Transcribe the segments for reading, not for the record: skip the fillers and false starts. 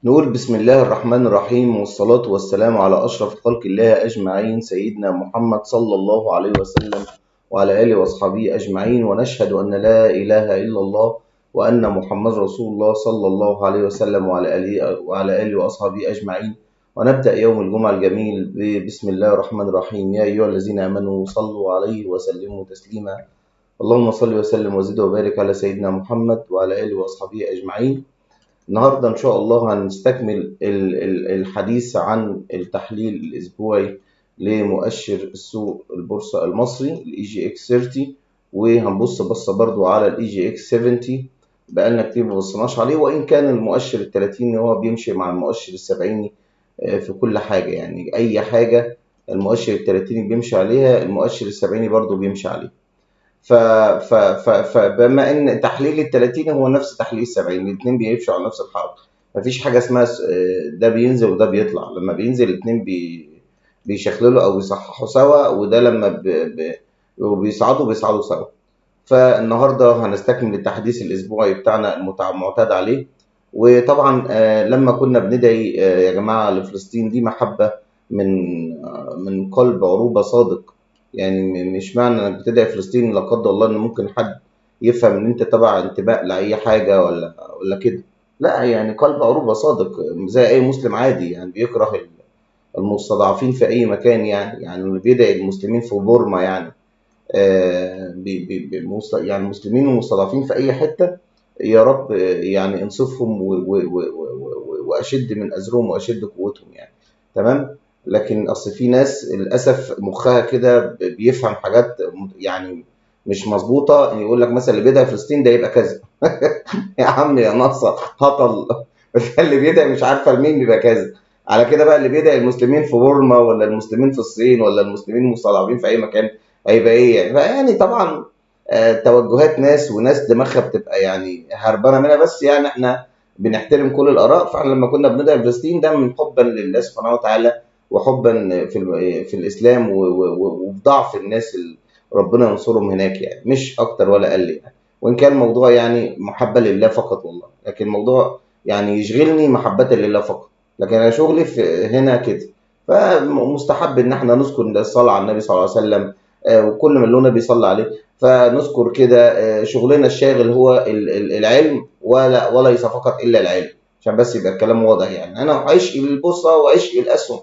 نقول بسم الله الرحمن الرحيم والصلاة والسلام على أشرف خلق الله أجمعين سيدنا محمد صلى الله عليه وسلم وعلى آله وأصحابه أجمعين، ونشهد أن لا إله إلا الله وأن محمد رسول الله صلى الله عليه وسلم وعلى آله وأصحابه أجمعين. ونبدأ يوم الجمعة الجميل بسم الله الرحمن الرحيم. يا أيها الذين آمنوا صلوا عليه وسلموا تسليما. اللهم صل وسلم وزد وبارك على سيدنا محمد وعلى آله وأصحابه أجمعين. النهاردة إن شاء الله هنستكمل الحديث عن التحليل الأسبوعي لمؤشر السوق البورصة المصري ال EGX30، وهنبص بصة برضو على ال EGX70. بقالنا كتير ما بصناش عليه، وإن كان المؤشر ال30 هو بيمشي مع المؤشر ال70 في كل حاجة، يعني أي حاجة المؤشر ال30 بيمشي عليها المؤشر ال70 برضو بيمشي عليه. فبما ان تحليل ال 30 هو نفس تحليل ال 70، الاثنين بيمشوا على نفس الحركه. مفيش حاجه اسمها ده بينزل وده بيطلع. لما بينزل الاثنين بيشكلوا او بيصححوا سوا، وده لما بيصعدوا سوا. فالنهارده هنستكمل التحديث الاسبوعي بتاعنا المعتاد عليه. وطبعا لما كنا بندعي يا جماعه لفلسطين، دي محبه من قلب عروبه صادق. يعني مش معنى انك بتدعي فلسطين لا قدر الله ان ممكن حد يفهم ان انت تبع انتماء لاي حاجه ولا كده. لا، يعني قلب عروبه صادق زي اي مسلم عادي، يعني بيكره المستضعفين في اي مكان. يعني اللي بيدعي المسلمين في بورما، يعني يعني المسلمين المستضعفين في اي حته، يا رب يعني انصفهم واشد من ازرهم واشد قوتهم، يعني تمام. لكن اصل في ناس للاسف مخها كده بيفهم حاجات يعني مش مظبوطه. يقول لك مثلا اللي بيدعي فلسطين ده يبقى كذا. يا عم يا ناصر هطل. اللي بيدعي مش عارفه لمين بيبقى كذا. على كده بقى اللي بيدعي المسلمين في بورما ولا المسلمين في الصين ولا المسلمين المستضعفين في اي مكان هيبقى ايه يعني؟ فيعني طبعا توجهات ناس وناس دماغها بتبقى يعني هربانه منها، بس يعني احنا بنحترم كل الاراء. فاحنا لما كنا بندعي فلسطين ده من حبا لله سبحانه وتعالى، وحبا في الاسلام وفي ضعف الناس اللي ربنا ينصرهم هناك، يعني مش اكتر ولا اقل يعني. وان كان الموضوع يعني محبه لله فقط والله، لكن الموضوع يعني يشغلني محبه لله فقط، لكن انا شغلي في هنا كده. فمستحب ان احنا نذكر الصلاه على النبي صلى الله عليه وسلم، وكل من له نبي صلى عليه. فنذكر كده شغلنا الشاغل هو العلم، وليس فقط الا العلم، عشان بس يبقى الكلام واضح. يعني انا عشقي للبورصه وعشقي الاسهم،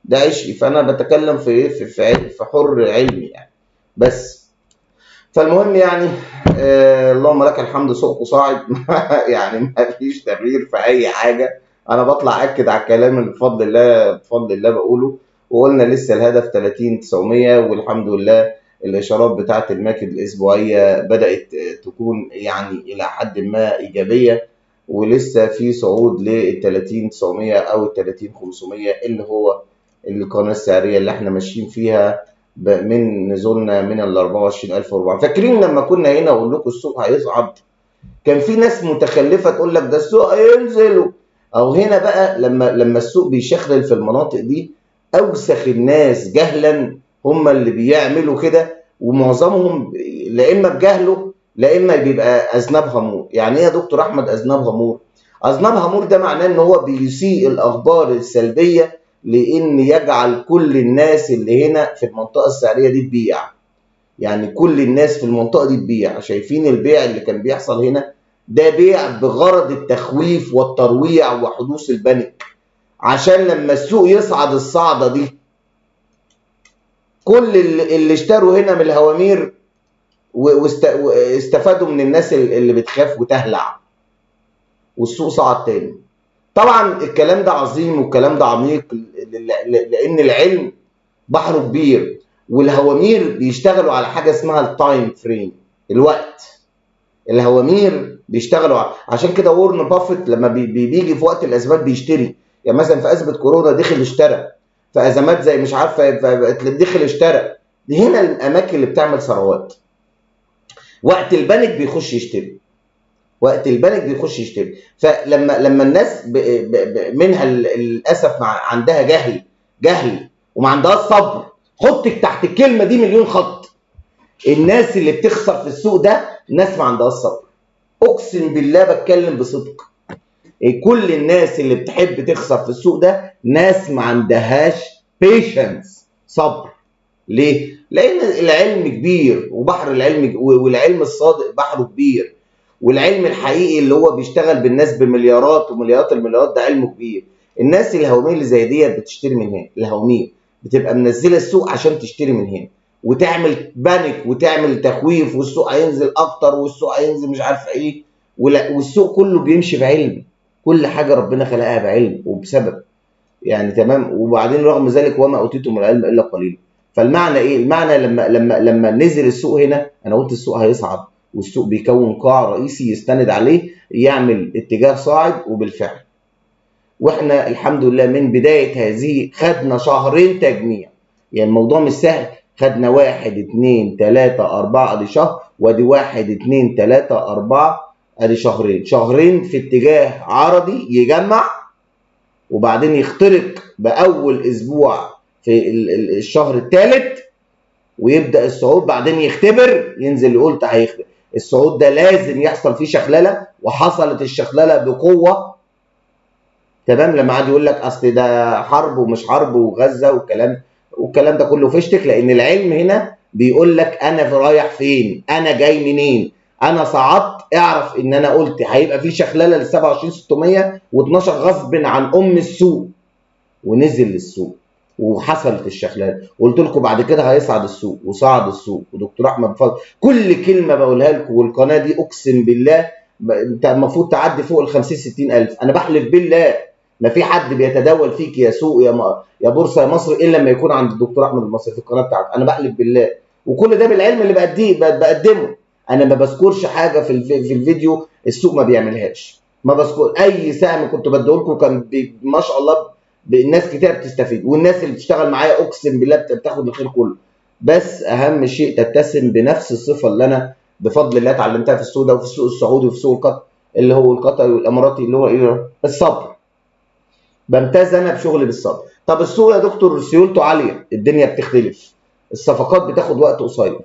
ده عشقي، فانا بتكلم في حر علمي يعني بس. فالمهم يعني اللهم لك الحمد سوق صاعد. يعني ما فيش تغيير في اي حاجه. انا بطلع اكد على الكلام اللي بفضل الله بقوله. وقلنا لسه الهدف 30,900، والحمد لله الاشارات بتاعه الماكد الاسبوعيه بدات تكون يعني الى حد ما ايجابيه، ولسه في صعود لل 30,900 او ال 30,500 اللي هو القناه السعريه اللي احنا ماشيين فيها من نزولنا من ال 24,400. فاكرين لما كنا هنا اقول لكم السوق هيصعد؟ كان في ناس متخلفه تقول لك ده السوق هينزل. او هنا بقى لما السوق بيشخلل في المناطق دي، اوسخ الناس جهلا هم اللي بيعملوا كده، ومعظمهم لا اما بجهله لا اما بيبقى اذناب غمور. يعني ايه يا دكتور احمد اذناب غمور؟ اذناب غمور ده معناه ان هو بيسيء الاخبار السلبيه، لان يجعل كل الناس اللي هنا في المنطقه السعريه دي تبيع. يعني كل الناس في المنطقه دي تبيع. شايفين البيع اللي كان بيحصل هنا؟ ده بيع بغرض التخويف والترويع وحدوث البنك، عشان لما السوق يصعد الصعده دي كل اللي اشتروا هنا من الهوامير واستفادوا من الناس اللي بتخاف وتهلع، والسوق صعد تاني. طبعا الكلام ده عظيم والكلام ده عميق، لان العلم بحر كبير، والهوامير بيشتغلوا على حاجه اسمها التايم فريم، الوقت. الهوامير بيشتغلوا عشان كده وورن بافيت لما بيجي في وقت الازمات بيشتري. يعني مثلا في ازمه كورونا دخل اشترى، في ازمات زي مش عارفه دخل اشترى. دي هنا الاماكن اللي بتعمل ثروات. وقت البنك بيخش يشتري، وقت البنك بيخش يشتري. فلما الناس منها للاسف عندها جهل وما عندهاش صبر. حطك تحت الكلمه دي مليون خط. الناس اللي بتخسر في السوق ده ناس ما عندهاش صبر. اقسم بالله بتكلم بصدق. كل الناس اللي بتحب تخسر في السوق ده ناس ما عندهاش patience، صبر. ليه؟ لأن العلم كبير، وبحر العلم والعلم الصادق بحره كبير، والعلم الحقيقي اللي هو بيشتغل بالناس بمليارات ومليارات المليارات ده علمه كبير. الناس الهوامير اللي زي ديت بتشتري من هنا، الهوامير بتبقى منزله السوق عشان تشتري من هنا، وتعمل بانيك وتعمل تخويف، والسوق هينزل اكتر، والسوق هينزل مش عارف ايه، والسوق كله بيمشي بعلم، كل حاجه ربنا خلقها بعلم وبسبب، يعني تمام. وبعدين رغم ذلك وما اوتيتم من العلم الا قليلا. فالمعنى ايه؟ المعنى لما نزل السوق هنا، انا قلت السوق هيصعد، والسوق بيكون قاع رئيسي يستند عليه يعمل اتجاه صاعد، وبالفعل واحنا الحمد لله من بدايه هذه خدنا شهرين تجميع. يعني الموضوع مش سهل، خدنا 1 2 3 4 ادي شهر، وادي 1 2 3 4 ادي شهرين، شهرين في اتجاه عرضي يجمع، وبعدين يخترق باول اسبوع في الشهر الثالث ويبدا الصعود، بعدين يختبر ينزل يقول هيختبر. الصعود ده لازم يحصل فيه شخلله، وحصلت الشخلله بقوه، تمام. لما قعد يقول لك اصل ده حرب ومش حرب وغزه والكلام ده كله فشتك، لان العلم هنا بيقول لك انا رايح فين، انا جاي منين، انا صعدت، اعرف ان انا قلت هيبقى في شخلله لل 27612 غصب عن السوق، ونزل للسوق وحصلت الشخلله. قلت لكم بعد كده هيصعد السوق، وصعد السوق، ودكتور احمد فضل كل كلمه بقولها لكم، والقناه دي اقسم بالله انت المفروض تعدي فوق ال 50 60 الف، انا بحلف بالله ما في حد بيتداول فيك يا سوق يا بورصه يا مصر الا لما يكون عند الدكتور احمد المصري في القناه بتاعته، انا بحلف بالله. وكل ده بالعلم اللي بقدمه، انا ما بذكرش حاجه في الفيديو السوق ما بيعملهاش، ما بذكر اي سهم كنت بديه لكم كان ما شاء الله الناس كتير بتستفيد، والناس اللي بتشتغل معايا اقسم بالله بتاخد الخير كله. بس اهم شيء تتسم بنفس الصفه اللي انا بفضل الله اتعلمتها في السوق ده، وفي السوق السعودي، وفي سوق القطر اللي هو القطري والاماراتي، اللي هو ايه؟ الصبر. بمتاز انا بشغلي بالصبر. طب السوق يا دكتور سيولته عاليه، الدنيا بتختلف، الصفقات بتاخد وقت قصير،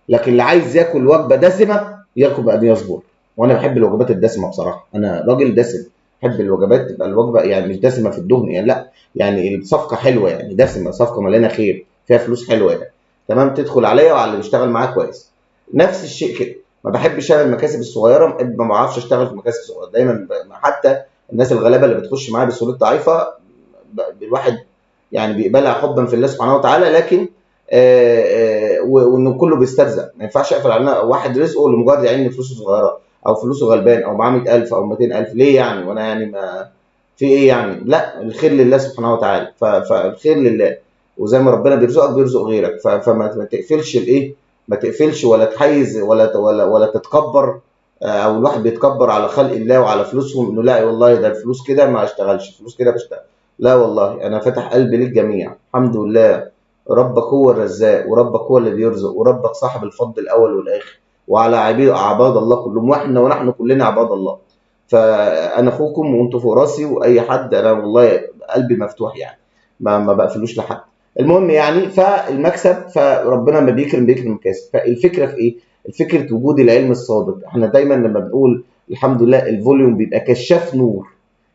لكن اللي عايز ياكل وجبه دسمه ياكل ان يصبر. وانا بحب الوجبات الدسمه بصراحه، انا راجل دسم، بحب الوجبات تبقى الوجبه يعني مش دسمه في الدهن يعني، لا يعني الصفقه حلوه يعني دسمه، صفقه مليانه خير فيها فلوس حلوه يعني، تمام، تدخل عليا وعلى اللي بيشتغل معاك كويس. نفس الشيء كده، ما بحبش انا المكاسب الصغيره، ما بعرفش اشتغل في مكاسب صغيره دايما، حتى الناس الغلابه اللي بتخش معايا بسهولات ضعيفه الواحد يعني بيقبلها حبا في الله سبحانه وتعالى، لكن وانه كله بيسترزق، ما ينفعش اقفل على واحد رزقه لمجرد يعني ان فلوسه صغيره، او فلوسه غلبان، او معاه 100,000 او 200,000، ليه يعني؟ وانا يعني ما في ايه يعني؟ لا، الخير لله سبحانه وتعالى، فالخير لله، وزي ما ربنا بيرزقك بيرزق غيرك، فما تقفلش الايه، ما تقفلش ولا تحيز ولا تتكبر، او الواحد بيتكبر على خلق الله وعلى فلوسهم، انه لا والله ده الفلوس كده ما اشتغلش، فلوس كده بشتغل. لا والله انا فاتح قلبي للجميع، الحمد لله. ربك هو الرزاق، وربك هو اللي بيرزق، وربك صاحب الفضل الاول والاخر، وعلى عباد الله كلهم، ونحن كلنا عباد الله. فانا اخوكم وانتم فوق راسي، واي حد انا والله قلبي مفتوح يعني، ما بقفلوش لحد. المهم يعني فالمكسب، فربنا ما بيكرم المكاسب. فالفكره في ايه؟ الفكره وجود العلم الصادق. احنا دايما لما بنقول الحمد لله الفوليوم بيبقى كشاف نور،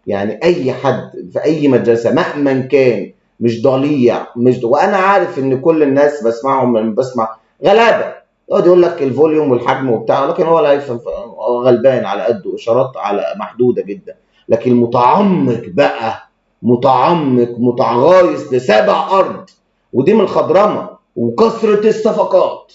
يعني اي حد في اي مدرسه مهما كان مش ضليع، وانا عارف ان كل الناس بسمعهم لما بسمع غلابه يقعد يقول لك الفوليوم والحجم وبتاع، لكن هو لا يفهم، هو غلبان على قده، اشارات على محدوده جدا. لكن المتعمق بقى، متغايص لسابع ارض، ودي من الخضرمه وكثره الصفقات،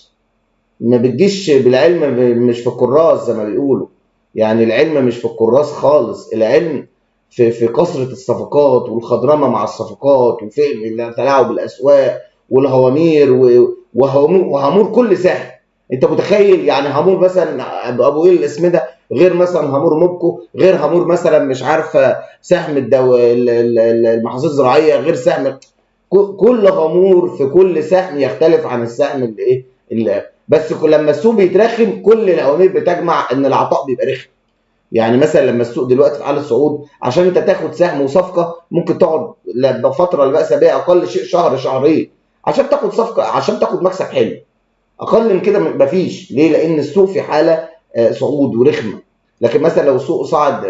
ما بتجيش بالعلم، مش في الكراس زي ما بيقولوا، يعني العلم مش في الكراس خالص، العلم في كثرة الصفقات والخضرمة مع الصفقات، وفهم التلاعب بالأسواق والهوامير وهامور كل سهم. انت متخيل يعني هامور مثلا ابو ايه الاسم ده غير مثلا هامور موبكو، غير هامور مثلا مش عارفه سهم المحاصيل الزراعيه، غير سهم، كل هامور في كل سهم يختلف عن السهم اللي بس لما السوق بيترخم كل الاوامر بتجمع ان العطاء بيبقى رخم. يعني مثلا لما السوق دلوقتي في حاله صعود، عشان انت تاخد سهم وصفقه ممكن تقعد بفتره لا باس بها، اقل شيء شهر شهرين عشان تاخد صفقه، عشان تاخد مكسب حلو. اقل من كده مفيش. ليه؟ لان السوق في حاله صعود ورخمه. لكن مثلا لو السوق صعد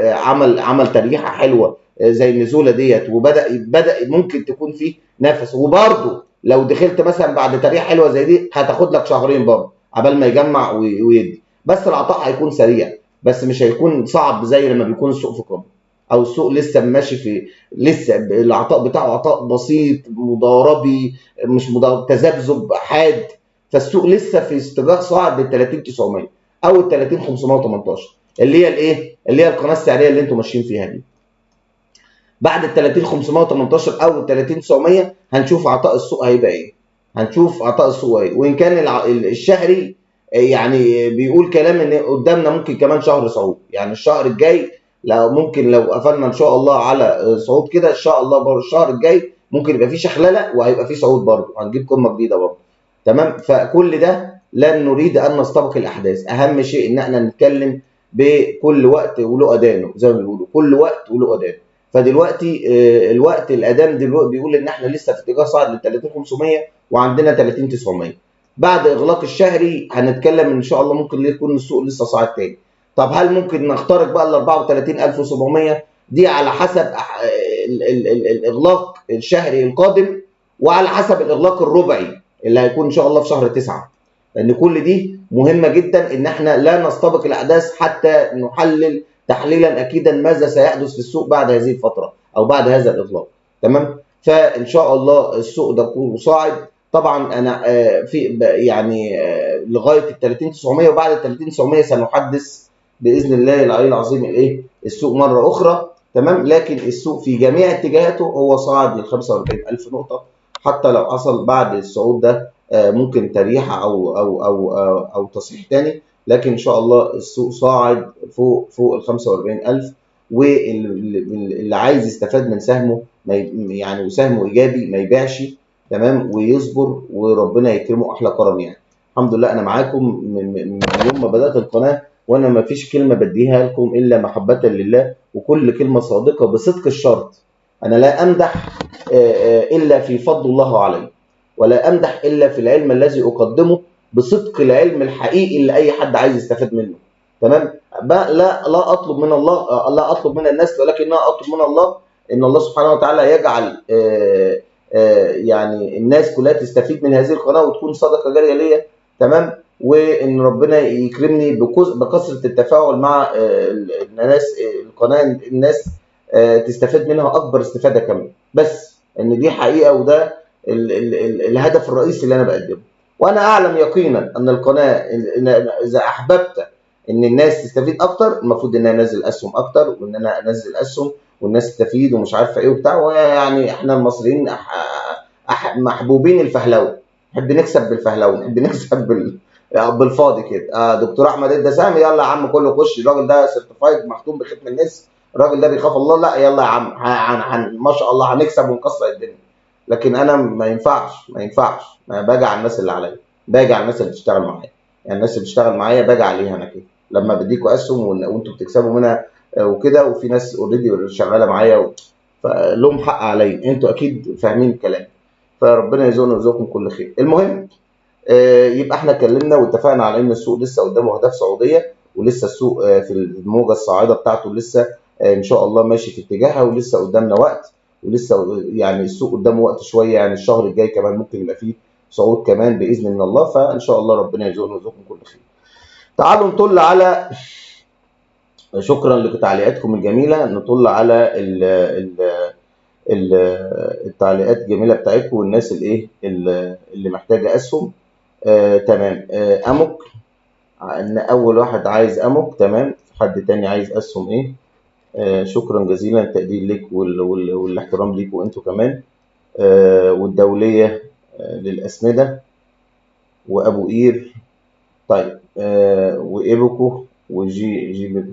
عمل تريحه حلوه زي النزوله ديت، وبدا ممكن تكون فيه نفس. وبرده لو دخلت مثلا بعد تريحه حلوه زي دي هتاخد لك شهرين برضه عبال ما يجمع ويدي، بس العطاء هيكون سريع، بس مش هيكون صعب زي لما بيكون السوق في قمه، او السوق لسه ماشي في، لسه العطاء بتاعه عطاء بسيط مضاربي، مش مضارب، تذبذب حاد. فالسوق لسه في استجاع صاعد لل 30900 او ال 30518 اللي هي الايه؟ اللي هي القناه السعريه اللي انتم ماشيين فيها دي. بعد ال 30518 او ال 30900 هنشوف عطاء السوق هيبقى ايه. هنشوف عطاء السوق ايه، وان كان الشهري يعني بيقول كلام ان قدامنا ممكن كمان شهر صعود، يعني الشهر الجاي لو ممكن لو قفلنا ان شاء الله على صعود كده ان شاء الله برضه الشهر الجاي ممكن يبقى فيه شخلله وهيبقى فيه صعود برضه، هنجيب قمه جديده برضه. تمام. فكل ده لن نريد ان نستبق الاحداث، اهم شيء ان احنا نتكلم بكل وقت وله اذانه زي ما بيقولوا، كل وقت وله اذان. فدلوقتي الوقت الاذان دلوقتي بيقول ان احنا لسه في اتجاه صاعد لل 3500 وعندنا 30900. بعد اغلاق الشهري هنتكلم ان شاء الله ممكن يكون السوق لسه صاعد تاني. طب هل ممكن نخترق بقى ال 34700 دي؟ على حسب الاغلاق الشهري القادم، وعلى حسب الاغلاق الربعي اللي هيكون ان شاء الله في شهر 9. لان كل دي مهمه جدا ان احنا لا نستبق الاحداث حتى نحلل تحليلا اكيدا ماذا سيحدث في السوق بعد هذه الفتره او بعد هذا الاغلاق. تمام. فان شاء الله السوق ده كله صاعد. طبعا انا في يعني لغايه ال 30900، وبعد ال 30900 سنحدث باذن الله العلي العظيم الايه السوق مره اخرى. تمام. لكن السوق في جميع اتجاهاته هو صاعد لل 45000 نقطه، حتى لو حصل بعد الصعود ده ممكن تريحه او تصحيح تاني، لكن ان شاء الله السوق صاعد فوق ال 45000. واللي عايز يستفاد من سهمه يعني وسهمه ايجابي ما يبيعش. تمام. ويصبر وربنا يكرمه احلى كرم يعني. الحمد لله انا معاكم من يوم ما بدات القناه، وانا ما فيش كلمه بديها لكم الا محبه لله، وكل كلمه صادقه بصدق الشرط. انا لا امدح الا في فضل الله علي، ولا امدح الا في العلم الذي اقدمه بصدق العلم الحقيقي اللي اي حد عايز يستفاد منه. تمام. لا اطلب من الله، لا اطلب من الناس، ولكنها اطلب من الله ان الله سبحانه وتعالى يجعل يعني الناس كلها تستفيد من هذه القناه وتكون صدقه جاريه ليا. تمام. وان ربنا يكرمني بكثره التفاعل مع الناس، القناه الناس تستفاد منها اكبر استفاده كمان. بس ان دي حقيقه، وده الهدف الرئيسي اللي انا بقدمه. وانا اعلم يقينا ان القناه اذا احببت ان الناس تستفيد اكتر المفروض ان انا انزل اسهم اكتر، وان انا انزل اسهم والناس تستفيد ومش عارفه ايه وبتاع. يعني احنا المصريين محبوبين الفهلوه، نحب نكسب بالفهلوه، نحب نكسب بالفاضي كده. دكتور احمد ادى سهم، يلا يا عم كله خش، الراجل ده سيرتيفايد مختوم بختم الناس، الراجل ده بيخاف الله، لا يلا يا عم ما شاء الله هنكسب ونكسر الدنيا. لكن انا ما ينفعش انا باجي على الناس اللي عليا، باجي على الناس اللي بتشتغل معايا. يعني الناس اللي بتشتغل معايا باجي عليها انا كده، لما بديكوا اسهم وانتوا بتكسبوا منها وكده، وفي ناس اوريدي شغاله معايا فلهم حق عليا، انتوا اكيد فاهمين الكلام. فربنا يرزقنا ويرزقكم كل خير. المهم يبقى احنا اتكلمنا واتفقنا على ان السوق لسه قدامه اهداف صعوديه، ولسه السوق في الموجه الصاعده بتاعته لسه ان شاء الله ماشي في اتجاهها، ولسه قدامنا وقت، ولسه يعني السوق قدامه وقت شويه، يعني الشهر الجاي كمان ممكن يبقى فيه صعود كمان باذن من الله. فان شاء الله ربنا يرزقنا ويرزقكم كل خير. تعالوا نطل على، شكرا لتعليقاتكم الجميله، نطل على ال التعليقات الجميله بتاعتكم والناس اللي محتاجه اسهم. تمام. امك ان اول واحد عايز امك. تمام. حد تاني عايز اسهم ايه؟ شكرا جزيلا، التقدير ليك والاحترام ليك وانتوا كمان. والدوليه للاسمده، وابو قير. طيب وايبوكو وجي.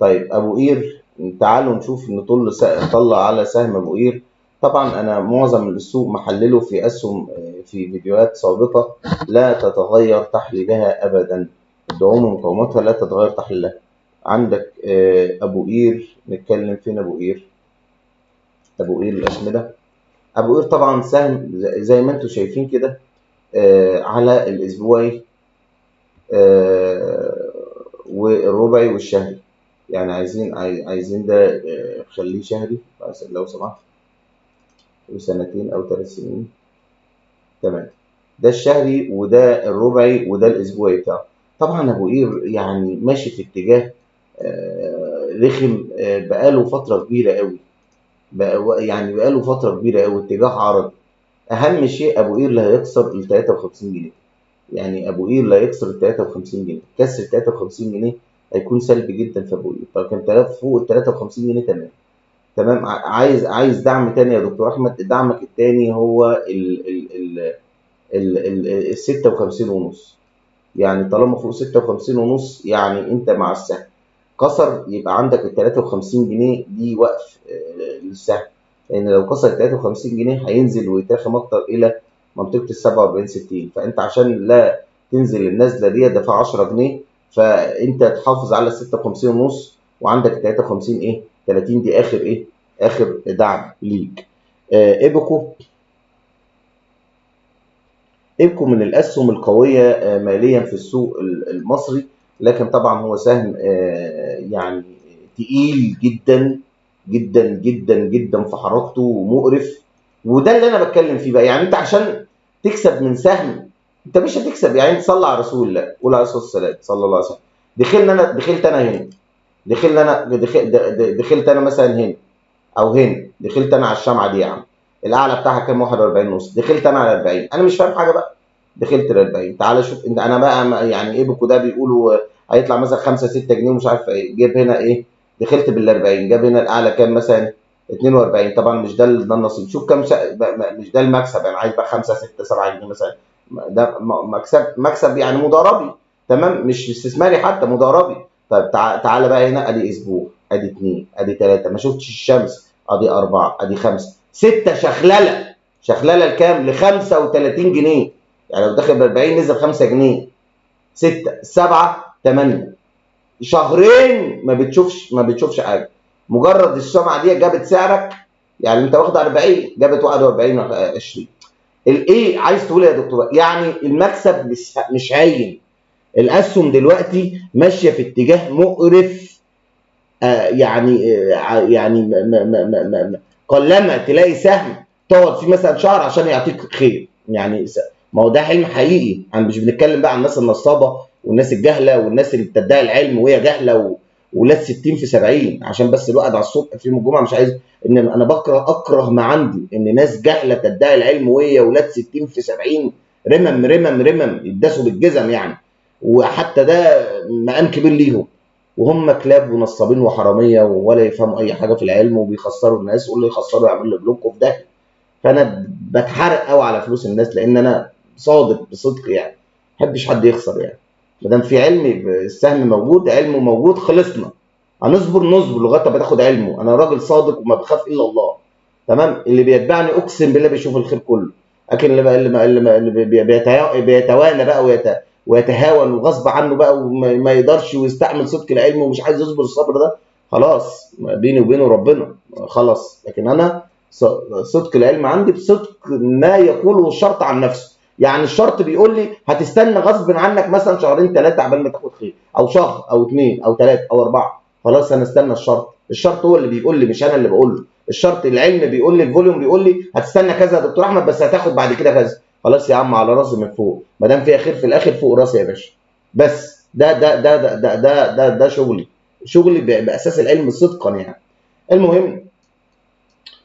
طيب ابو قير، تعالوا نشوف نطلع على سهم ابو قير. طبعا انا معظم السوق محلله في اسهم في فيديوهات سابقه لا تتغير تحليلها ابدا، الدعوم ومقاومتها لا تتغير تحليلها. عندك ابو قير، نتكلم فين ابو قير؟ ابو قير الاسمده. ابو قير طبعا سهم زي ما انتم شايفين كده على الاسبوعي والربعي والشهري. يعني عايزين ده خليه شهري لو سمحت، وسنتين او 3 سنين. تمام. ده الشهري وده الربعي وده الاسبوعي بتاعه. طبعا ابو قير يعني ماشي في اتجاه رخم بقاله فتره كبيره قوي، يعني بقاله فتره كبيره قوي اتجاه عرضي. اهم شيء ابو قير لا يكسر ال 53 جنيه، يعني ابو قير لا يكسر ال 53 جنيه. كسر 53 جنيه هيكون سلبي جدا في ابو قير. طب كان فوق ال 53 جنيه تمام. تمام. عايز دعم تاني يا دكتور احمد. دعمك التاني هو ال 56 ونص. يعني طالما فوق 56 ونص يعني انت مع السهم. كسر يبقى عندك ال 53 جنيه دي وقف للسهم، لان لو كسر ال 53 جنيه هينزل ويتاخم اكتر الى منطقه ال 47 60. فانت عشان لا تنزل النزله دي دفع 10 جنيه، فانت تحافظ على 56 ونص وعندك 53 ايه 30. دي اخر ايه اخر دعم ليك. ايبكو. ايبكو من الاسهم القويه ماليا في السوق المصري، لكن طبعا هو سهم يعني تقيل جدا جدا جدا جدا في حركته ومقرف. وده اللي انا بتكلم فيه بقى. يعني انت عشان تكسب من سهم، انت مش هتكسب. يعني انت صلى على رسول الله، قول عليه الصلاه والسلام صلى الله عليه وسلم. دخلت انا هنا، دخلت انا مثلا هنا او هنا، دخلت انا على الشمعه دي يا عم، الاعلى بتاعها كام؟ 41 ونص. دخلت انا على 40، انا مش فاهم حاجه بقى. دخلت ال 40. تعالى شوف انت، انا بقى يعني ايه بكو ده بيقولوا هيطلع مثلا 5 6 جنيه ومش عارف ايه. جيب هنا ايه، دخلت بال 40، جاب هنا الاعلى كام مثلا 42. طبعا مش ده النصيب. شوف كام مش ده المكسب. انا عايز بقى 5 6 7 جنيه مثلا. ده مكسب يعني مضاربي. تمام، مش استثماري حتى، مضاربي. طيب تعالى بقى هنا، ادي اسبوع، ادي 2، ادي 3، ما شفتش الشمس، ادي 4، ادي 5 6 شخلله. شخلله لكام؟ ل 35 جنيه. يعني لو داخل ب 40 نزل 5 جنيه. 6 7 8 شهرين ما بتشوفش حاجه. مجرد السمعه دي جابت سعرك. يعني انت واخد 40 جابت 41 20. الايه عايز تقول يا دكتور؟ يعني المكسب مش هاين. الاسهم دلوقتي ماشيه في اتجاه مقرف. يعني قلما تلاقي سهم تقعد فيه مثلا شهر عشان يعطيك خير. يعني ما هو ده حلم حقيقي. انا مش بنتكلم بقى عن الناس النصابه والناس الجهله والناس اللي بتدعي العلم وهي جهله ولاد 60 في 70 عشان بس الواحد على الصبح في يوم الجمعه مش عايز. ان انا اكره ما عندي ان ناس جهله تدعي العلم وهي ولاد 60 في 70. رمم رمم رمم يداسوا بالجزم يعني. وحتى ده مقام كبير ليهم، وهم كلاب ونصابين وحراميه ولا يفهموا اي حاجه في العلم وبيخسروا الناس. واللي يخسروا يعمل له بلوك وفي ده. فانا بتحرق قوي على فلوس الناس لان انا صادق بصدق يعني. ما بحبش حد يخسر يعني. ما دام في علم السهم موجود، علمه موجود، خلصنا. هنصبر نصبر لغايه ما تاخد علمه. انا راجل صادق وما بخاف الا الله. تمام. اللي بيتبعني اقسم بالله بيشوف الخير كله. لكن اللي بيتوانى بقى ويتهاون وغصب عنه بقى وما يقدرش ويستعمل صدق العلم ومش عايز يصبر الصبر ده، خلاص بيني وبينه ربنا خلاص. لكن انا صدق العلم عندي بصدق ما يقوله الشرط عن نفسه. يعني الشرط بيقول لي هتستنى غصب عنك مثلا شهرين 3 عبال ما تاخد خير، او شهر او 2 او 3 او 4. خلاص انا استنى الشرط. الشرط هو اللي بيقول لي مش انا اللي بقول له. الشرط العلم بيقول لي، الفوليوم بيقول لي هتستنى كذا يا دكتور احمد بس هتاخد بعد كده كذا. خلاص يا عم على راسي من فوق، ما دام فيها خير في الاخر فوق راسي يا باشا. بس ده شغلي باساس العلم صدقا يعني. المهم،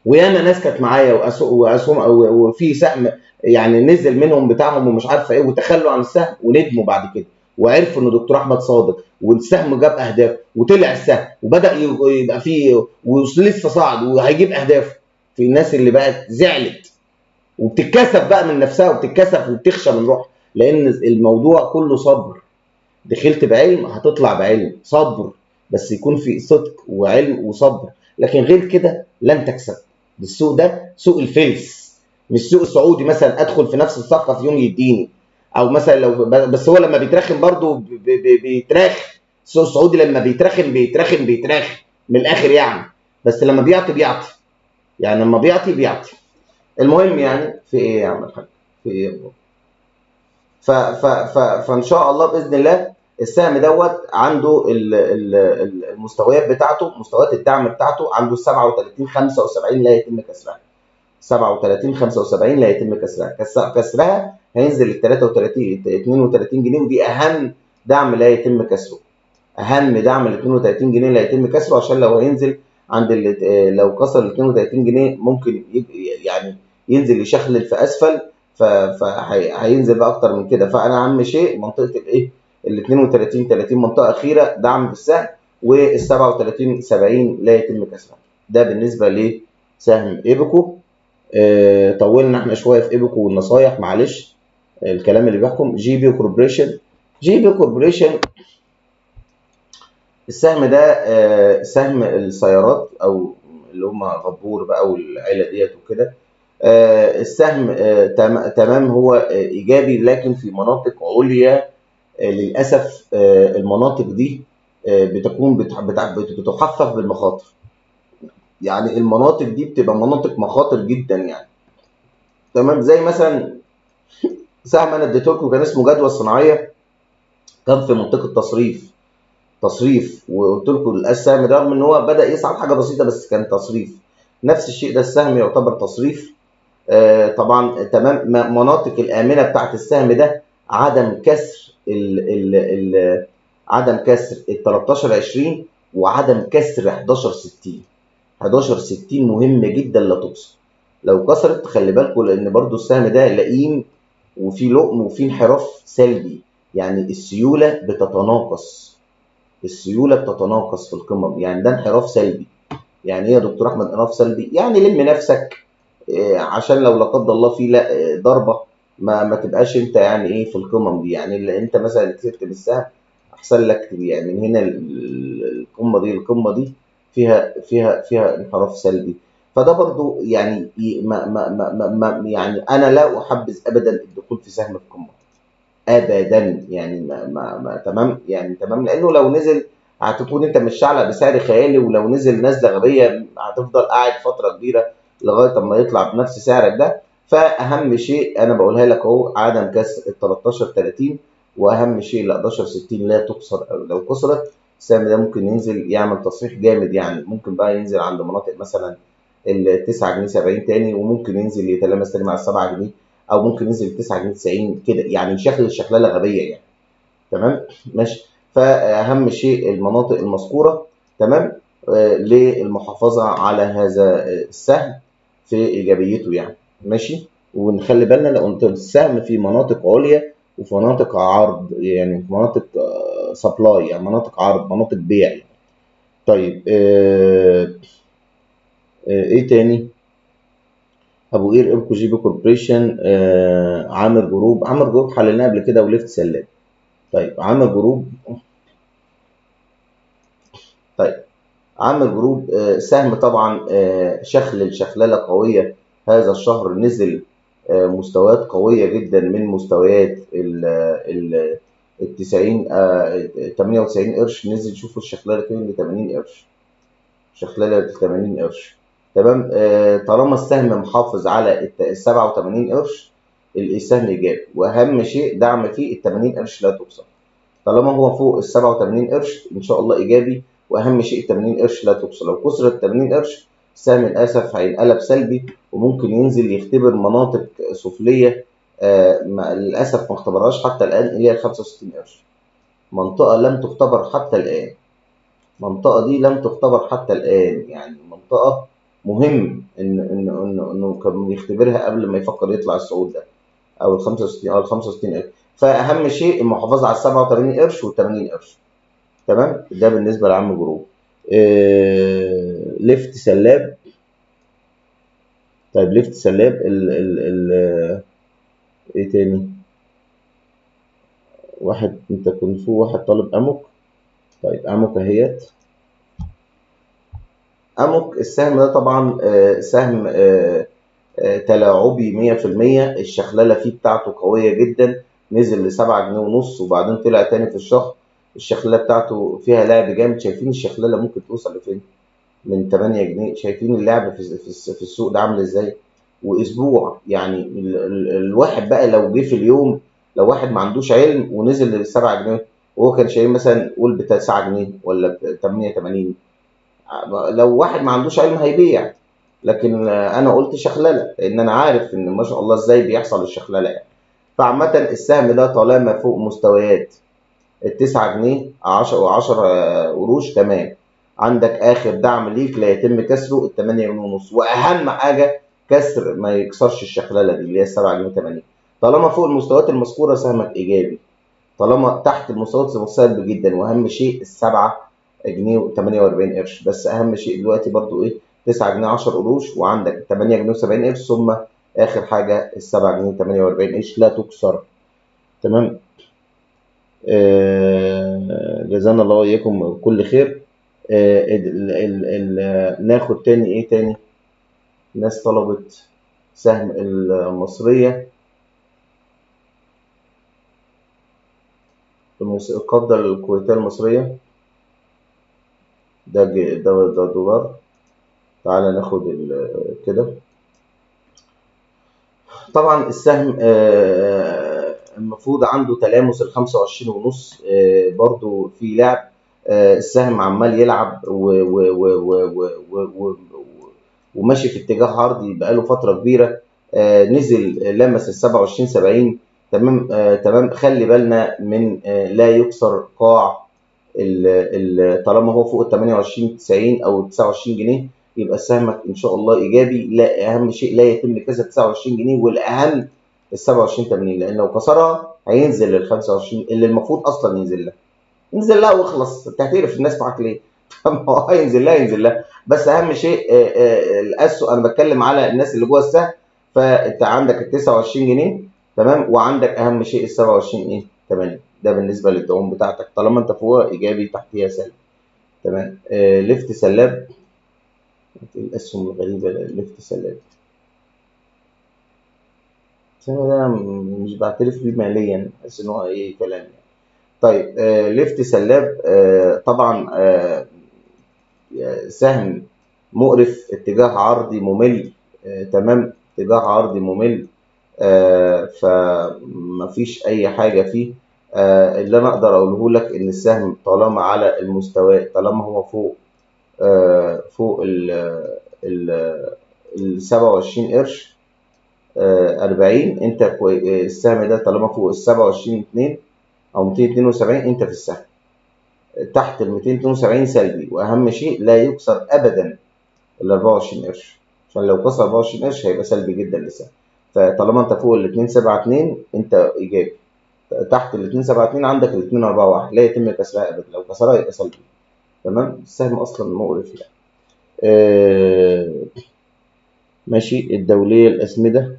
وياما ناس كانت معايا واسهم وفي سهم يعني نزل منهم بتاعهم ومش عارفه ايه وتخلوا عن السهم وندموا بعد كده وعرفوا ان دكتور احمد صادق والسهم جاب اهداف وطلع السهم وبدا يبقى فيه ولسه صاعد وهيجيب اهداف. في الناس اللي بقت زعلت وبتتكسف بقى من نفسها وبتتكسف وبتخشى من روحها. لان الموضوع كله صبر. دخلت بعلم هتطلع بعلم. صبر، بس يكون في صدق وعلم وصبر. لكن غير كده لن تكسب. السوق ده سوق الفلس، مش سوق السعودي مثلا ادخل في نفس الصفقه في يوم يديني. او مثلا لو بس هو لما بيترخم برضه بيتراخ. السوق السعودي لما بيترخم من الاخر يعني. بس لما بيعطي يعني لما بيعطي. المهم يعني في ايه يا عم الحاج؟ في ايه؟ فان شاء الله باذن الله السهم دوت عنده المستويات بتاعته، مستويات الدعم بتاعته عنده 37 75 لا يتم كسرها. 37 75 لا يتم كسرها، كسرها هينزل ل 33 32 جنيه، ودي اهم دعم لا يتم كسره. اهم دعم ال 32 جنيه لا يتم كسره، عشان لو هينزل عند لو كسر ال 32 جنيه ممكن يعني ينزل يشخلل في اسفل، فهينزل بقى اكتر من كده. فانا اهم شيء منطقه الايه، ال 32 30 منطقه اخيره دعم في السهم، وال 37 70 لا يتم كسرها. ده بالنسبه لسهم ايبكو. طولنا احنا شويه في ايبكو والنصايح، معلش الكلام اللي بيحكم. جي بي كوربريشن. جي بي كوربريشن السهم ده سهم السيارات، او اللي هم غبور بقى والعيله ديت وكده. السهم تمام هو ايجابي، لكن في مناطق عليا للاسف المناطق دي بتكون بتحفف بالمخاطر. يعني المناطق دي بتبقى مناطق مخاطر جدا يعني. تمام، زي مثلا سهم انا اديته لكم كان اسمه جدوى الصناعيه، كان في منطقه تصريف، وقلت لكم السهم ده رغم ان هو بدا يصعد حاجه بسيطه بس كان تصريف. نفس الشيء ده السهم يعتبر تصريف. طبعا تمام. مناطق الامنه بتاعت السهم ده عدم كسر عدم كسر ال 13 20 وعدم كسر 11 60. 11 60 مهم جدا لا تكسر. لو كسرت خلي بالكم، لان برضو السهم ده لئيم وفي لقم وفي انحراف سلبي، يعني السيوله بتتناقص. السيوله بتتناقص في القمم، يعني ده انحراف سلبي. يعني ايه يا دكتور احمد انحراف سلبي؟ يعني لم نفسك عشان لو لا قدر الله في ضربه ما تبقاش انت يعني ايه في القمم دي. يعني اللي انت مثلا كسبت بالسهم احسن لك يعني من هنا القمه دي القمه دي فيها انحراف سلبي. فده برضو يعني يعني انا لا احبذ ابدا الدخول في سهم القمه ابدا. يعني تمام، يعني تمام، لانه لو نزل هتكون انت مش شعلق بسعر خيالي، ولو نزل نزله غبيه هتفضل قاعد فتره كبيره لغايه اما يطلع بنفس سعرك ده. فاهم شيء انا بقولها لك اهو، عدم كسر ال 13 30، واهم شيء ال 11 60 لا تكسر. لو كسرت السهم ده ممكن ينزل يعمل تصحيح جامد، يعني ممكن بقى ينزل عند مناطق مثلا ال 9 جنيه 70 تاني، وممكن ينزل يتلامس تاني مع ال 7 جنيه، او ممكن ينزل 9 جنيه 90 كده، يعني شكلها غبيه يعني. تمام، ماشي. فاهم شيء المناطق المذكوره. تمام، للمحافظه على هذا السهم في ايجابيته يعني. ماشي. ونخلي بالنا لو انت السهم في مناطق عليا وفي مناطق عرض، يعني في مناطق سبلاي، يعني مناطق عرض، مناطق بيع يعني. طيب ايه تاني؟ ابو قير ابكو جي بي كوربريشن. عامر جروب حللناه قبل كده، وليفت سلام. طيب عامر جروب. طيب عامر جروب سهم طبعا شخلله قويه هذا الشهر، نزل مستويات قويه جدا من مستويات ال 90 98 قرش، نزل. شوفوا الشخلله فين، ل 80 قرش، شخلله 80 قرش. تمام. طالما السهم محافظ على ال 87 قرش السهم ايجابي، واهم شيء دعم فيه ال 80 قرش لا تكسر. طالما هو فوق ال 87 قرش ان شاء الله ايجابي، واهم شيء ال 80 قرش لا تكسر. لو كسرت ال 80 قرش السهم للاسف هينقلب سلبي، وممكن ينزل يختبر مناطق سفليه للاسف ما اختبرهاش حتى الان، اللي هي ال 65 قرش. منطقه لم تختبر حتى الان، المنطقه دي لم تختبر حتى الان، يعني منطقه مهم انه كان يختبرها قبل ما يفكر يطلع الصعود ده، او ال 65 او ال 65 قرش. فاهم شيء المحافظه على ال 87 قرش وال 80 قرش. تمام، ده بالنسبه لعم جروب. ليفت سلاب. طيب ليفت سلاب ايه تاني؟ انت كنت في واحد طالب اموك. طيب اموك اهيت. اموك السهم ده طبعا سهم تلاعبي 100%. الشخلله فيه بتاعته قويه جدا، نزل ل 7 جنيه ونص وبعدين طلع تاني في الشهر. الشخلله بتاعته فيها لعب جامد. شايفين الشخلله ممكن توصل لفين؟ من 8 جنيه. شايفين اللعب في السوق ده عامل ازاي؟ واسبوع يعني الواحد بقى لو جه في اليوم، لو واحد ما عندوش علم ونزل ل 7 جنيه وهو كان شاريه مثلا قول ب 9 جنيه ولا ب 88، لو واحد ما عندوش علم هيبيع. لكن انا قلت شخلله لان انا عارف ان ما شاء الله ازاي بيحصل الشخلله يعني. فعامه السهم ده طالما فوق مستويات ال9 جنيه 10 قروش تمام. عندك اخر دعم ليك لا يتم كسره ال8 جنيه ونص، واهم حاجه كسر ما يكسرش الشخلله دي اللي هي ال7 جنيه 80. طالما فوق المستويات المذكوره سهمك ايجابي، طالما تحت المستويات سلبي جدا. واهم شيء ال7 جنيه 48 قرش. بس اهم شيء دلوقتي برضو ايه؟ 9 جنيه 10 قروش، وعندك 8 جنيه 70 قرش، ثم اخر حاجه ال7 جنيه 48 قرش لا تكسر. تمام. جزانا الله وإياكم كل خير. ناخد تاني إيه تاني؟ ناس طلبت سهم المصرية، القبضة الكويتية المصرية، ده دولار. تعالى ناخد كده. طبعا السهم المفروض عنده تلامس ال25 ونص، برضو في لعب. السهم عمال يلعب وماشي في اتجاه عرضي بقاله فترة كبيرة. نزل لمس ال27 70. تمام. تمام. خلي بالنا من لا يكسر قاع طالما هو فوق ال28 90 او 29 جنيه، يبقى سهمك ان شاء الله ايجابي. لا، اهم شيء لا يتم كسر 29 جنيه، والاهم ال27 80، لان لو كسرها هينزل لل 25 اللي المفروض اصلا ينزل لها. انزل لها واخلص، انت هتقرف الناس معاك ليه؟ ما هو هينزل لها ينزل لها. بس اهم شيء الاسهم، انا بتكلم على الناس اللي جوه السهم. فانت عندك ال 29 جنيه، تمام، وعندك اهم شيء ال 27 ايه 8. ده بالنسبه للدعوم بتاعتك، طالما انت فوقها ايجابي تحتيها سلبي. تمام. ليفت سلاب. الاسهم الغريبه ليفت سلاب، السهم ده مش بعترف بيه ماليا، بحس ان هو اي كلام يعني. طيب ليفت سلاب طبعا سهم مقرف، اتجاه عرضي ممل. تمام. اتجاه عرضي ممل. فمفيش اي حاجه فيه. اللي انا اقدر اقوله لك ان السهم طالما على المستوى، طالما هو فوق فوق ال 27 قرش 40، انت السهم ده طالما فوق ال 27 2 او 272 انت في السهم. تحت ال 272 سلبي، واهم شيء لا يكسر ابدا ال 24 قرش، عشان لو كسر 24 قرش هيبقى سلبي جدا لسه. فطالما انت فوق ال 272 انت ايجابي، تحت ال 272 عندك ال 241 لا يتم كسرها ابدا، لو كسرها يبقى سلبي. تمام. السهم اصلا مقرف يعني. آه ماشي. الدوليه الاسمده،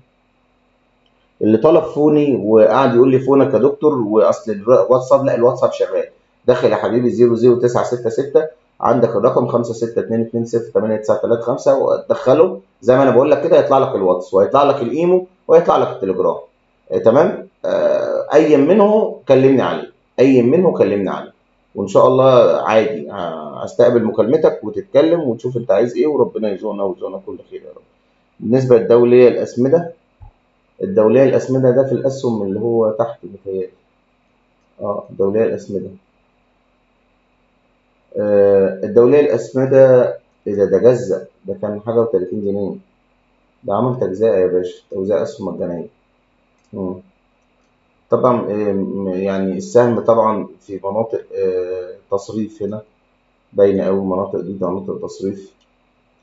اللي طلب فوني وقعد يقول لي فونك يا دكتور، واصل الواتساب، لا الواتساب شغال. داخل يا حبيبي 00966، عندك الرقم 562208935، وتدخله زي ما انا بقول لك كده، يطلع لك الواتس وهيطلع لك الايمو وهيطلع لك التليجرام. تمام. اي منه كلمني عليه، اي منه كلمني عليه، وان شاء الله عادي هستقبل مكالمتك وتتكلم وتشوف انت عايز ايه، وربنا يرزقنا ويرزقنا كل خير يا رب. بالنسبه للدوليه الاسمده، الدولية الأسمدة ده في الأسهم اللي هو تحت متهيألي. الدولية الأسمدة. الدولية الأسمدة، إيه ده جزء، ده كان حاجة و30 جنيه. ده عمل تجزئة يا باشا، توزيع أسهم مجانية. طبعا يعني السهم طبعا في مناطق تصريف هنا، باينة أوي المناطق دي مناطق تصريف.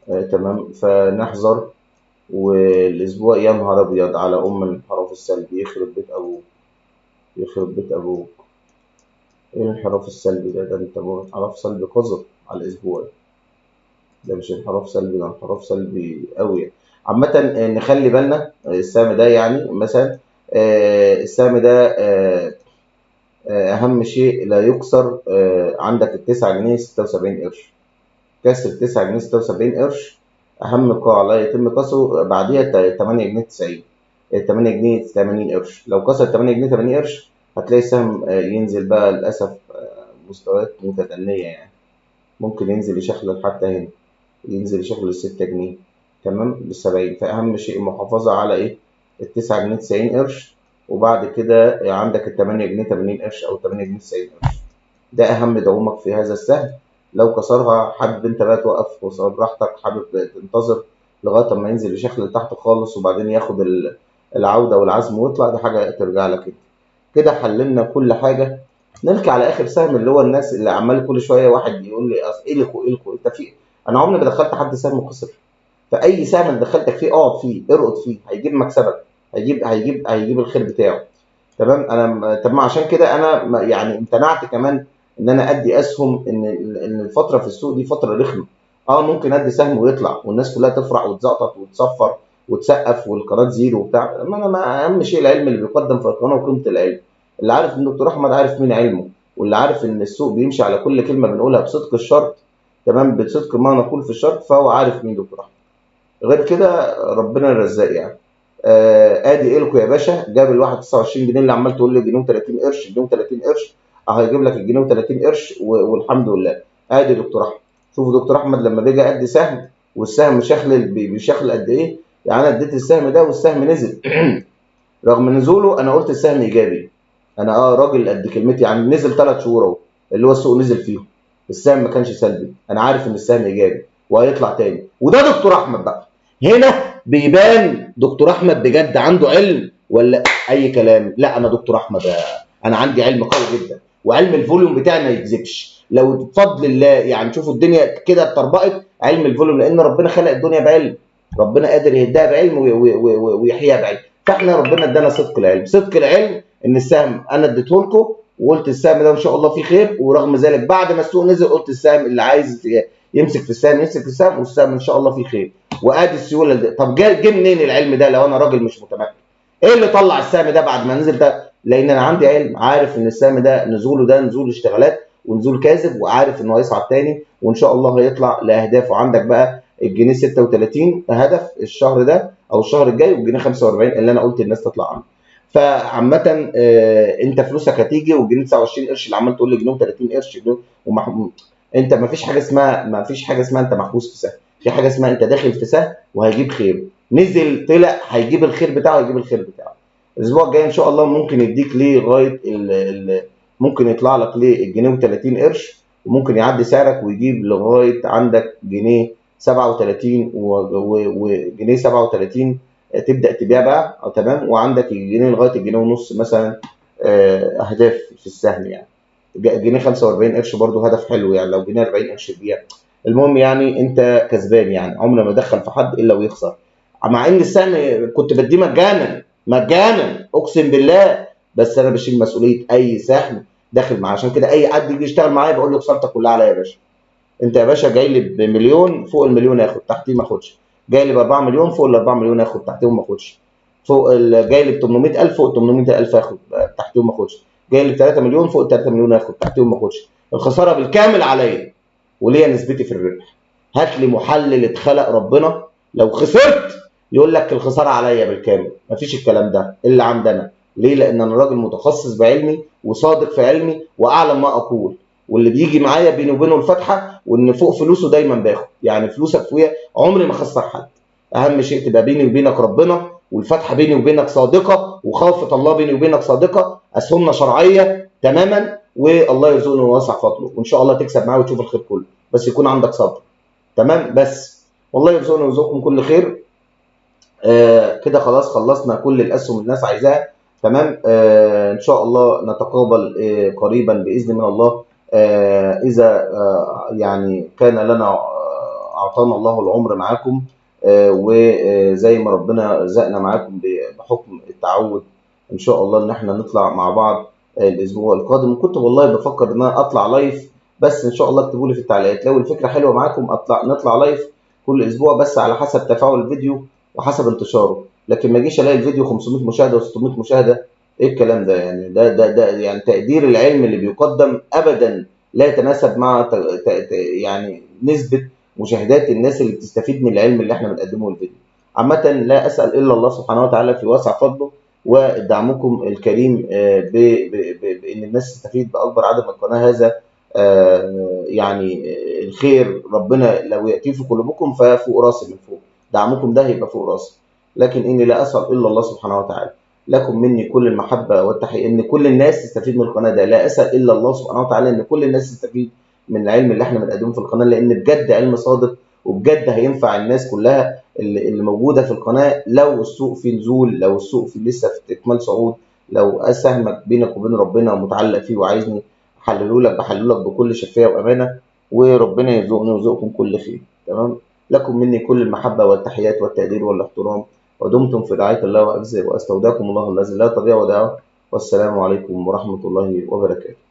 تمام. فنحذر. والأسبوع يا نهار أبيض على الانحراف السلبي، يخرب بيت أبوه، يخرب بيت أبوه. ايه الانحراف السلبي ده انت انحراف سلبي قذر على الاسبوع. ده مش انحراف سلبي، ده انحراف سلبي قوي. عامة نخلي بالنا السهم ده، يعني مثلا السهم ده اهم شيء لا يكسر. عندك التسعة جنيه 76 قرش، كسر 9 جنيه 76 قرش اهم قاع لا يتم كسره. بعديها 8 جنيه 90، 8 جنيه 80 قرش. لو كسر 8 جنيه 80 قرش هتلاقي السهم ينزل بقى للاسف مستويات متدنية يعني. ممكن ينزل يشخلل حتى هنا، ينزل يشخلل ال6 جنيه. تمام. ل70. فأهم شيء المحافظة على إيه؟ ال9 جنيه 90 قرش، وبعد كده عندك ال8 جنيه 80 قرش أو 8 جنيه 90 قرش. ده اهم دعومك في هذا السهم. لو كسرها حابب انت بقى توقف براحتك، حابب تنتظر لغايه اما ينزل يشكل لتحت خالص وبعدين ياخد العوده والعزم ويطلع، دي حاجه ترجع لك انت. كده حللنا كل حاجه. نرجع على اخر سهم اللي هو الناس اللي عمال كل شويه واحد يقول لي الكو انت في. انا عمري ما دخلت حد سهم وخسر. فاي سهم دخلتك فيه اقعد فيه، ارقد فيه، هيجيب مكسبك، هيجيب الخير بتاعه. تمام. تمام. عشان كده انا يعني امتنعت كمان ان انا ادي اسهم، ان الفتره في السوق دي فتره رخمه. ممكن ادي سهم ويطلع والناس كلها تفرح وتزقطط وتصفر وتسقف والقناه زيرو وبتاع. ما انا ما اهم شيء العلم اللي بيقدم في القناه وقيمه العلم. اللي عارف ان دكتور احمد عارف مين علمه، واللي عارف ان السوق بيمشي على كل كلمه بنقولها بصدق الشرط، تمام، بصدق ما نقول في الشرط، فهو عارف مين دكتور احمد. غير كده ربنا الرزاق يعني. ادي الكو يا باشا، جاب الواحد 29 جنيه اللي عمال تقول لي جنيه و30 قرش جنيه و30 قرش، هيجيب لك الجنيه و30 قرش والحمد لله. ادي دكتور احمد. شوفوا دكتور احمد لما بيجي ادي سهم والسهم شخل بيشخل قد ايه. يعني انا اديت السهم ده والسهم نزل رغم نزوله انا قلت السهم ايجابي. انا راجل قد كلمتي، يعني نزل 3 شهور اهو اللي هو السوق نزل فيهم، السهم ما كانش سلبي، انا عارف ان السهم ايجابي وهيطلع تاني. وده دكتور احمد بقى، هنا بيبان دكتور احمد بجد عنده علم ولا اي كلام. لا انا دكتور احمد انا عندي علم قوي جدا، وعلم الفوليوم بتاعي ما يكذبش لو بفضل الله. يعني شوفوا الدنيا كده اتطربقت علم الفوليوم، لان ربنا خلق الدنيا بعلم، ربنا قادر يهديها بعلم ويحييها بعلم. فاحنا ربنا ادانا صدق العلم. صدق العلم ان السهم انا اديته لكم وقلت السهم ده ان شاء الله فيه خير، ورغم ذلك بعد ما السوق نزل قلت السهم اللي عايز يمسك في السهم يمسك في السهم، والسهم ان شاء الله فيه خير. وادي السيوله دي. طب جه منين العلم ده لو انا راجل مش متمكن؟ ايه اللي طلع السهم ده بعد ما نزل ده؟ لان انا عندي علم، عارف ان السهم ده نزوله ده نزول اشتغالات ونزول كاذب، وعارف انه هيصعد تاني وان شاء الله هيطلع لاهدافه. عندك بقى الجنيه 36 هدف الشهر ده او الشهر الجاي، والجنيه 45 اللي انا قلت الناس تطلع عنه. فعامة انت فلوسك هتيجي، والجنيه 29 قرش اللي عمال تقول لي جنيه و30 قرش انت ما فيش حاجه اسمها انت محبوس في سهم. في حاجه اسمها انت داخل في سهم وهيجيب خير، نزل طلع هيجيب الخير بتاعه، هيجيب الخير بتاعه. الاسبوع الجاي ان شاء الله ممكن يديك ليه لغايه ممكن يطلع لك ليه الجنيه و30 قرش، وممكن يعدي سعرك ويجيب لغايه عندك جنيه 37 وجنيه 37 تبدا تبيع بقى. تمام. وعندك الجنيه لغايه الجنيه ونص مثلا اهداف في السهم يعني. جنيه 45 قرش برضو هدف حلو يعني، لو جنيه 40 قرش تبيع. المهم يعني انت كسبان، يعني عمر ما ادخل في حد الا ويخسر. مع ان السهم كنت بديه مجانا مجانا اقسم بالله، بس انا بشيل مسؤوليه اي سهم داخل معاه. عشان كده اي حد يجي يشتغل معايا بقول له خسارتك كلها عليا يا باشا. انت يا باشا جاي لي بمليون، فوق المليون اخد، تحتيه ما اخدش. جاي لي ب 4 مليون، فوق ال 4 مليون اخد، تحتيهم ما اخدش. جاي لي ب 800,000، فوق 800,000 اخد، تحتيهم ما اخدش. جاي لي ب 3 مليون، فوق 3 مليون اخد، تحتيهم ما اخدش. الخساره بالكامل عليا وليا نسبتي في الربح. هات لي محلل اتخلق ربنا لو خسرت يقول لك الخساره عليا بالكامل. مفيش الكلام ده الا عندنا. ليه؟ لان انا راجل متخصص بعلمي وصادق في علمي واعلم ما اقول. واللي بيجي معايا بيني وبينه الفتحه، وان فوق فلوسه دايما باخد. يعني فلوسك فوقيا عمري ما خسر حد. اهم شيء تبقى بيني وبينك ربنا، والفتحه بيني وبينك صادقه، وخافه الله بيني وبينك صادقه، اسهمنا شرعيه تماما، والله يرزقنا ويوسع فضله، وان شاء الله تكسب معاه وتشوف الخير كله، بس يكون عندك صبر. تمام. بس والله يرزقنا ويرزقكم كل خير. كده خلاص خلصنا كل الاسهم الناس عايزاها. تمام. ان شاء الله نتقابل قريبا باذن من الله. اذا يعني كان لنا اعطانا الله العمر معاكم، وزي ما ربنا رزقنا معاكم بحكم التعود ان شاء الله ان احنا نطلع مع بعض الاسبوع القادم. كنت والله بفكر ان انا اطلع لايف، بس ان شاء الله اكتبوا لي في التعليقات لو الفكره حلوه معاكم نطلع لايف كل اسبوع، بس على حسب تفاعل الفيديو وحسب انتشاره. لكن ما اجيش الاقي الفيديو 500 مشاهده و600 مشاهده. ايه الكلام ده يعني؟ ده يعني تقدير العلم اللي بيقدم ابدا لا يتناسب مع يعني نسبه مشاهدات الناس اللي بتستفيد من العلم اللي احنا بنقدمه الفيديو. عامه لا اسال الا الله سبحانه وتعالى في واسع فضله ودعمكم الكريم بان الناس تستفيد باكبر عدد من القناه. هذا يعني الخير ربنا لو ياتي في قلوبكم ففوق راسي من فوق. دعمكم ده هيبقى فوق راسي، لكن اني لا اسال الا الله سبحانه وتعالى. لكم مني كل المحبة والتحية، إن كل الناس تستفيد من القناة ده. لا أسأل إلا الله سبحانه وتعالى إن كل الناس تستفيد من العلم اللي إحنا بنقدمه في القناة، لأن بجد علم صادق وبجد هينفع الناس كلها اللي موجودة في القناة. لو السوق في نزول، لو السوق في لسه في استكمال صعود، لو سهمك بينك وبين ربنا متعلق فيه وعايزني أحلله لك، بحلله لك بكل شفافية وأمانة، وربنا يرزقني ويرزقكم كل خير. تمام. لكم مني كل المحبة والتحيات والتقدير والاحترام، ودمتم في رعاية الله وأجزه، وأستودعكم الله الذي لا تضيع ودائعه، والسلام عليكم ورحمة الله وبركاته.